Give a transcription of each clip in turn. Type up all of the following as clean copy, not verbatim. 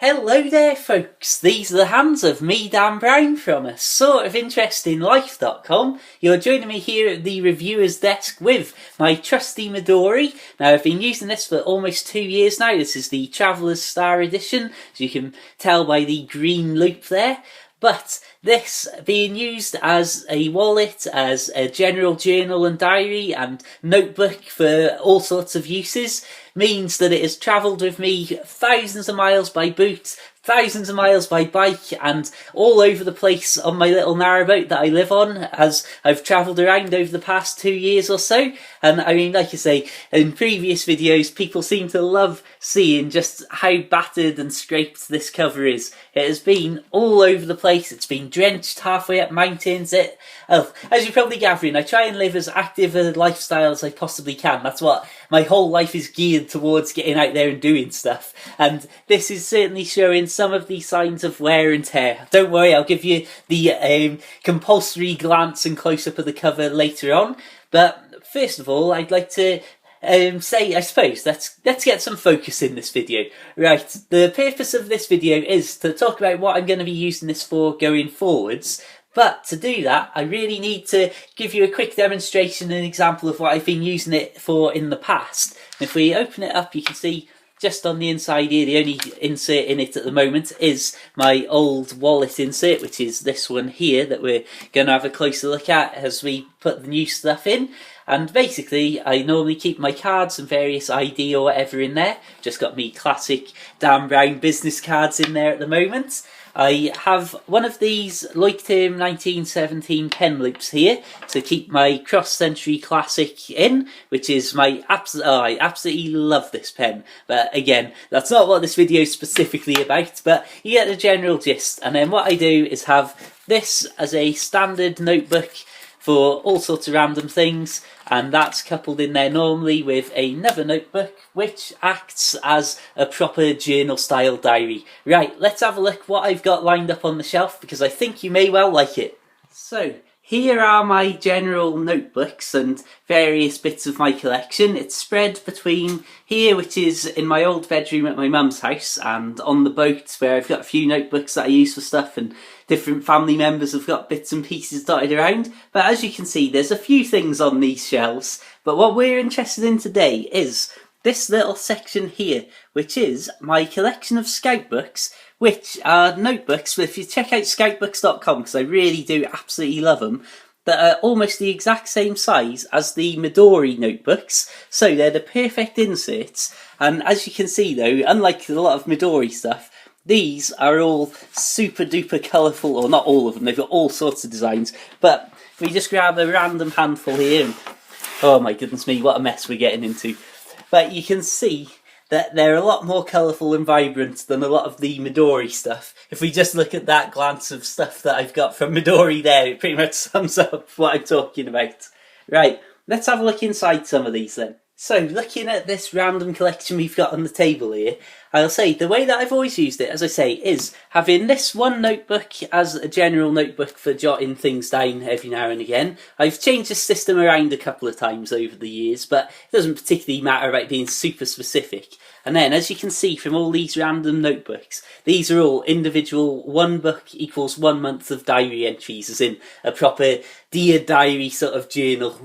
Hello there folks, these are the hands of me, Dan Brown, from a sort of interesting life.com. You're joining me here at the reviewer's desk with my trusty Midori. Now I've been using this for almost 2 years now. This is the Traveller's Star Edition, as you can tell by the green loop there. But this being used as a wallet, as a general journal and diary and notebook for all sorts of uses, means that it has travelled with me thousands of miles by boot, thousands of miles by bike, and all over the place on my little narrowboat that I live on as I've travelled around over the past 2 years or so. And I mean, like I say, in previous videos, people seem to love seeing just how battered and scraped this cover is. It has been all over the place. It's been drenched halfway up mountains. As you're probably gathering, I try and live as active a lifestyle as I possibly can. That's what my whole life is geared towards, getting out there and doing stuff. And this is certainly showing some of the signs of wear and tear. Don't worry, I'll give you the compulsory glance and close-up of the cover later on. But first of all, I'd like to say, I suppose, let's get some focus in this video. Right, the purpose of this video is to talk about what I'm going to be using this for going forwards. But to do that, I really need to give you a quick demonstration and example of what I've been using it for in the past. If we open it up, you can see just on the inside here, the only insert in it at the moment is my old wallet insert, which is this one here that we're going to have a closer look at as we put the new stuff in. And basically, I normally keep my cards and various ID or whatever in there. Just got me classic Dan Brown business cards in there at the moment. I have one of these Leuchtturm 1917 pen loops here to keep my cross-century classic in, which is my I absolutely love this pen. But again, that's not what this video is specifically about, but you get the general gist. And then what I do is have this as a standard notebook for all sorts of random things, and that's coupled in there normally with another notebook which acts as a proper journal style diary. Right, let's have a look what I've got lined up on the shelf, because I think you may well like it. So here are my general notebooks and various bits of my collection. It's spread between here, which is in my old bedroom at my mum's house, and on the boat where I've got a few notebooks that I use for stuff, and different family members have got bits and pieces dotted around. But as you can see, there's a few things on these shelves. But what we're interested in today is this little section here, which is my collection of scout books, which are notebooks. If you check out scoutbooks.com, because I really do absolutely love them, that are almost the exact same size as the Midori notebooks. So they're the perfect inserts. And as you can see though, unlike a lot of Midori stuff, these are all super duper colourful, or not all of them, they've got all sorts of designs. But we just grab a random handful here, and oh my goodness me, what a mess we're getting into. But you can see that they're a lot more colourful and vibrant than a lot of the Midori stuff. If we just look at that glance of stuff that I've got from Midori there, it pretty much sums up what I'm talking about. Right, let's have a look inside some of these then. So, looking at this random collection we've got on the table here, I'll say the way that I've always used it, as I say, is having this one notebook as a general notebook for jotting things down every now and again. I've changed the system around a couple of times over the years, but it doesn't particularly matter about being super specific. And then, as you can see from all these random notebooks, these are all individual 1 book equals 1 month of diary entries, as in a proper Dear Diary sort of journal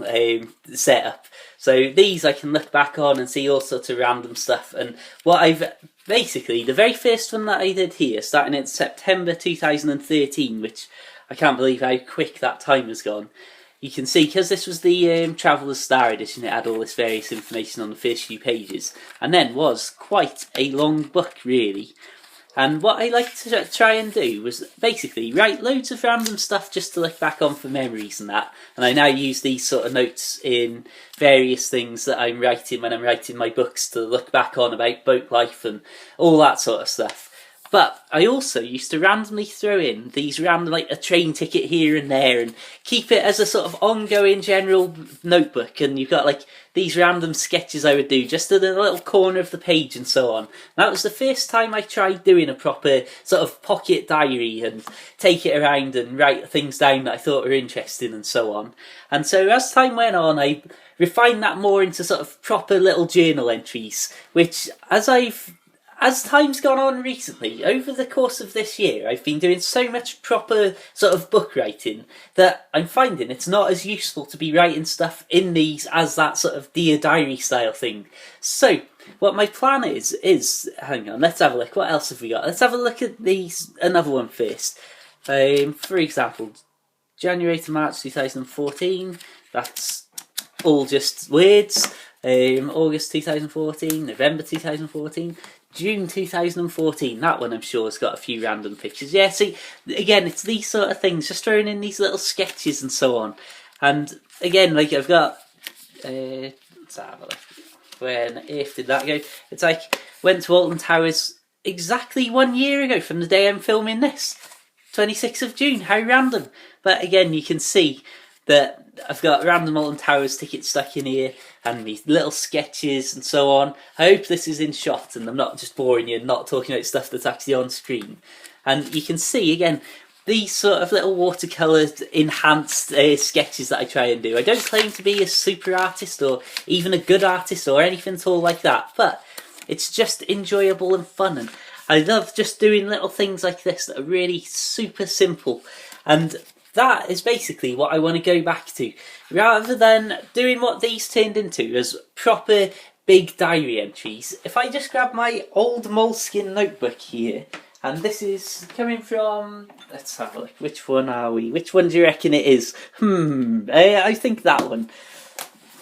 setup. So these I can look back on and see all sorts of random stuff. And what I've basically, the very first one that I did here, starting in September 2013, which I can't believe how quick that time has gone. You can see, because this was the Traveller's Star Edition, it had all this various information on the first few pages, and then was quite a long book, really. And what I like to try and do was basically write loads of random stuff just to look back on for memories and that. And I now use these sort of notes in various things that I'm writing when I'm writing my books to look back on about boat life and all that sort of stuff. But I also used to randomly throw in these random, like a train ticket here and there, and keep it as a sort of ongoing general notebook. And you've got like these random sketches I would do just at a little corner of the page and so on. And that was the first time I tried doing a proper sort of pocket diary and take it around and write things down that I thought were interesting and so on. And so as time went on, I refined that more into sort of proper little journal entries, which as I've as time's gone on recently, over the course of this year, I've been doing so much proper sort of book writing that I'm finding it's not as useful to be writing stuff in these as that sort of Dear Diary style thing. So, what my plan is, hang on, let's have a look. What else have we got? Let's have a look at another one first. For example, January to March 2014, that's all just words. August 2014, November 2014, June 2014, that one I'm sure has got a few random pictures. Yeah, see, again, it's these sort of things, just throwing in these little sketches and so on. And again, like I've got, let's have a look. When if did that go? It's like, went to Alton Towers exactly 1 year ago from the day I'm filming this. 26th of June, how random. But again, you can see that I've got random Alton Towers tickets stuck in here and these little sketches and so on. I hope this is in shot and I'm not just boring you and not talking about stuff that's actually on screen. And you can see, again, these sort of little watercoloured enhanced sketches that I try and do. I don't claim to be a super artist or even a good artist or anything at all like that, but it's just enjoyable and fun, and I love just doing little things like this that are really super simple. And that is basically what I want to go back to, rather than doing what these turned into as proper big diary entries. If I just grab my old moleskin notebook here, and this is coming from, let's have a look, which one are we? Which one do you reckon it is? I think that one.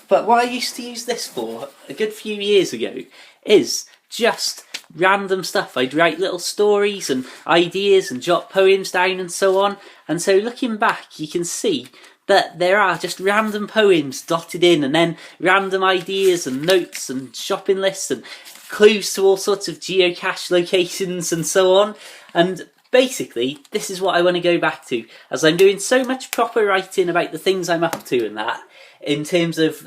But what I used to use this for a good few years ago is just random stuff. I'd write little stories and ideas and jot poems down and so on. And so looking back, you can see that there are just random poems dotted in, and then random ideas and notes and shopping lists and clues to all sorts of geocache locations and so on. And basically, this is what I want to go back to, as I'm doing so much proper writing about the things I'm up to and that, in terms of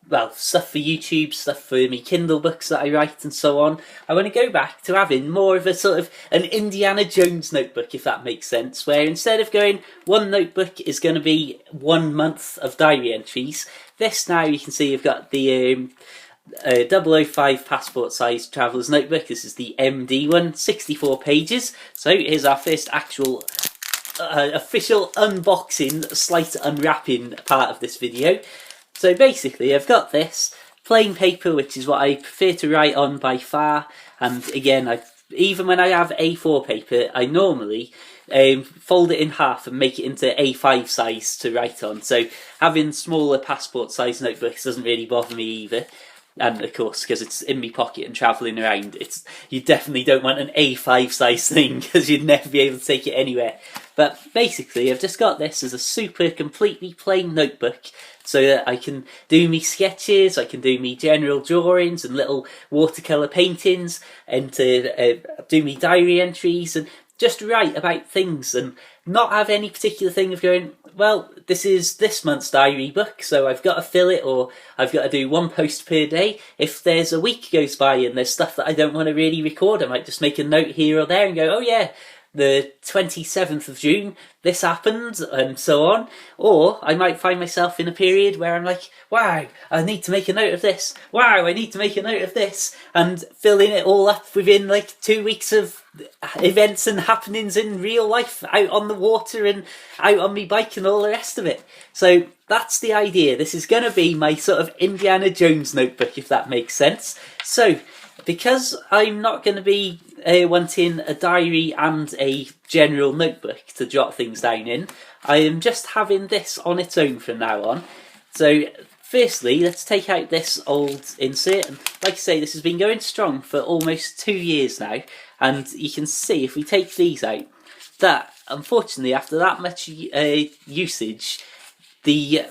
well, stuff for YouTube, stuff for me Kindle books that I write and so on. I want to go back to having more of a sort of an Indiana Jones notebook, if that makes sense, where instead of going one notebook is going to be 1 month of diary entries, this now you can see you've got the 005 passport size traveller's notebook. This is the MD one, 64 pages. So here's our first actual official unboxing, slight unwrapping part of this video. So basically I've got this plain paper, which is what I prefer to write on by far, and again, even when I have A4 paper, I normally fold it in half and make it into A5 size to write on. So having smaller passport size notebooks doesn't really bother me either. And of course, because it's in my pocket and travelling around, you definitely don't want an A5 size thing, because you'd never be able to take it anywhere. But basically, I've just got this as a super completely plain notebook, so that I can do me sketches, I can do me general drawings and little watercolour paintings, and to do me diary entries and just write about things and not have any particular thing of going, well, this is this month's diary book, so I've got to fill it, or I've got to do 1 post per day. If there's a week goes by and there's stuff that I don't want to really record, I might just make a note here or there and go, oh yeah, the 27th of June, this happened, and so on. Or I might find myself in a period where I'm like, wow, I need to make a note of this. Wow, I need to make a note of this. And filling it all up within like 2 weeks of events and happenings in real life, out on the water and out on my bike and all the rest of it. So that's the idea. This is going to be my sort of Indiana Jones notebook, if that makes sense. So because I'm not going to be wanting a diary and a general notebook to jot things down in, I am just having this on its own from now on. So firstly, let's take out this old insert, and like I say, this has been going strong for almost 2 years now, and you can see if we take these out that unfortunately after that much usage, the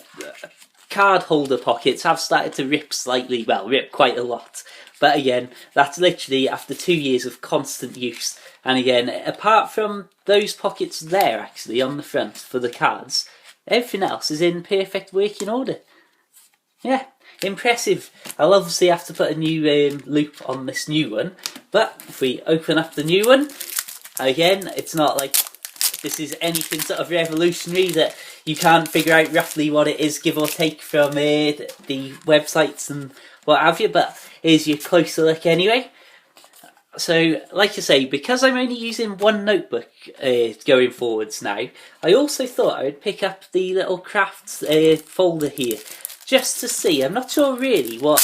card holder pockets have started to rip slightly, well, rip quite a lot. But again, that's literally after 2 years of constant use. And again, apart from those pockets there actually on the front for the cards, everything else is in perfect working order. Yeah, impressive. I'll obviously have to put a new loop on this new one. But if we open up the new one, again, it's not like this is anything sort of revolutionary that you can't figure out roughly what it is, give or take, from the websites and what have you, but here's your closer look anyway. So, like I say, because I'm only using one notebook going forwards now, I also thought I would pick up the little crafts folder here, just to see. I'm not sure really what...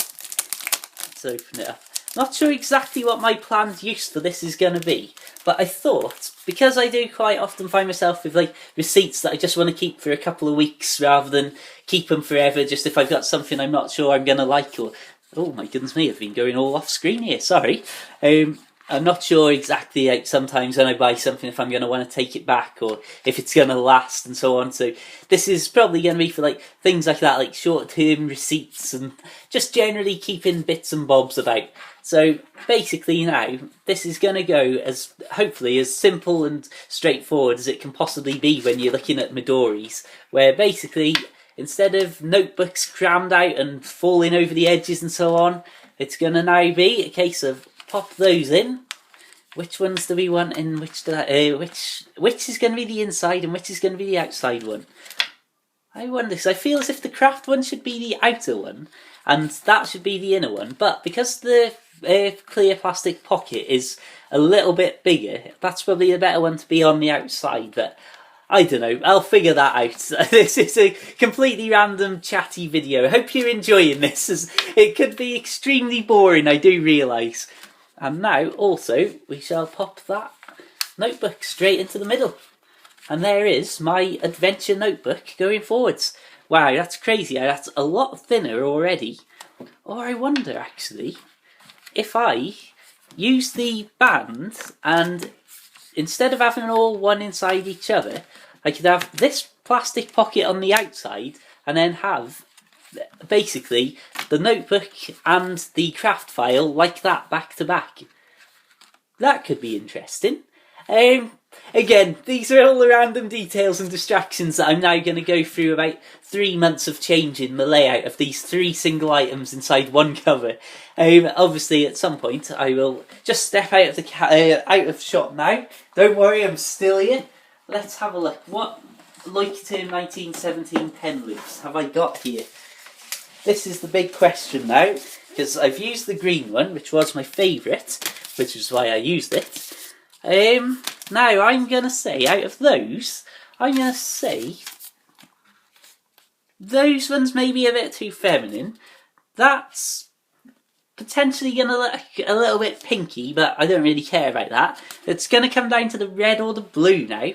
Let's open it up. Not sure exactly what my planned use for this is going to be, but I thought, because I do quite often find myself with like receipts that I just want to keep for a couple of weeks rather than keep them forever, just if I've got something I'm not sure I'm going to like, or... Oh my goodness me, I've been going all off screen here, sorry. I'm not sure exactly, like sometimes when I buy something, if I'm going to want to take it back or if it's going to last and so on. So this is probably going to be for like things like that, like short-term receipts and just generally keeping bits and bobs about. So basically now, this is going to go as, hopefully, as simple and straightforward as it can possibly be when you're looking at Midori's, where basically, instead of notebooks crammed out and falling over the edges and so on, it's going to now be a case of pop those in. Which ones do we want in which is going to be the inside and which is going to be the outside one? I wonder, because I feel as if the craft one should be the outer one and that should be the inner one, but because the clear plastic pocket is a little bit bigger, that's probably the better one to be on the outside, but I don't know, I'll figure that out. This is a completely random chatty video. I hope you're enjoying this, as it could be extremely boring, I do realise. And now, also, we shall pop that notebook straight into the middle. And there is my adventure notebook going forwards. Wow, that's crazy. That's a lot thinner already. Or I wonder, actually, if I use the band and instead of having all one inside each other, I could have this plastic pocket on the outside and then have basically the notebook and the craft file like that, back to back. That could be interesting. Again, these are all the random details and distractions that I'm now going to go through about 3 months of changing the layout of these 3 single items inside one cover. Obviously, at some point, I will just step out of the out of shot now. Don't worry, I'm still here. Let's have a look. What Loiter 1917 pen loops have I got here? This is the big question now, because I've used the green one, which was my favourite, which is why I used it. Now, I'm going to say, out of those, I'm going to say those ones may be a bit too feminine. That's potentially going to look a little bit pinky, but I don't really care about that. It's going to come down to the red or the blue now.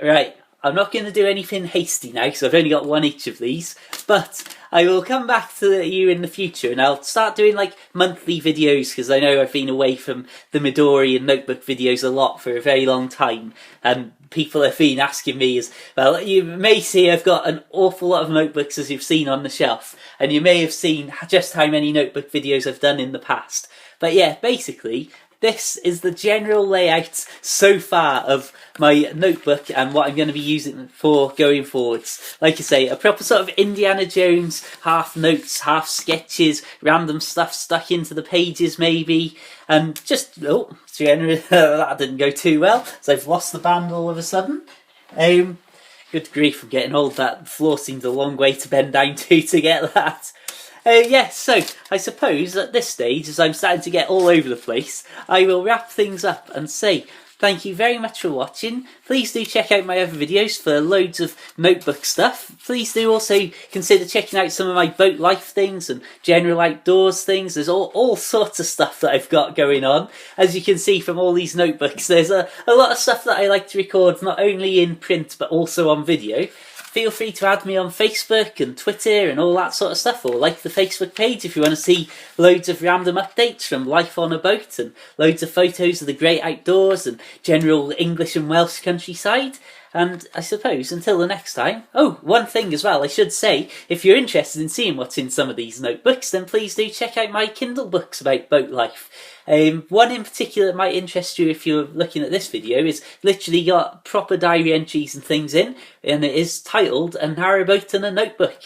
Right. I'm not going to do anything hasty now because I've only got one each of these, but I will come back to you in the future and I'll start doing like monthly videos because I know I've been away from the Midori and notebook videos a lot for a very long time, and people have been asking me as well. You may see I've got an awful lot of notebooks, as you've seen on the shelf, and you may have seen just how many notebook videos I've done in the past. But yeah, basically, this is the general layout so far of my notebook and what I'm going to be using it for going forwards. Like I say, a proper sort of Indiana Jones, half notes, half sketches, random stuff stuck into the pages maybe, and just, generally, that didn't go too well, so I've lost the band all of a sudden. Good grief, I'm getting old, that floor seemed a long way to bend down to get that. Yes, so I suppose at this stage, as I'm starting to get all over the place, I will wrap things up and say thank you very much for watching. Please do check out my other videos for loads of notebook stuff. Please do also consider checking out some of my boat life things and general outdoors things. There's all sorts of stuff that I've got going on. As you can see from all these notebooks, there's a lot of stuff that I like to record, not only in print but also on video. Feel free to add me on Facebook and Twitter and all that sort of stuff, or like the Facebook page if you want to see loads of random updates from life on a boat and loads of photos of the great outdoors and general English and Welsh countryside. And I suppose until the next time, one thing as well I should say, if you're interested in seeing what's in some of these notebooks, then please do check out my Kindle books about boat life. One in particular that might interest you if you're looking at this video is literally got proper diary entries and things in, and it is titled A Narrowboat and a Notebook.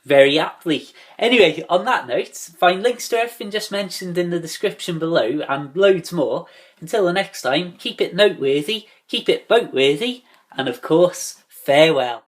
Very aptly. Anyway, on that note, find links to everything just mentioned in the description below and loads more. Until the next time, keep it noteworthy, keep it boatworthy, and of course, farewell.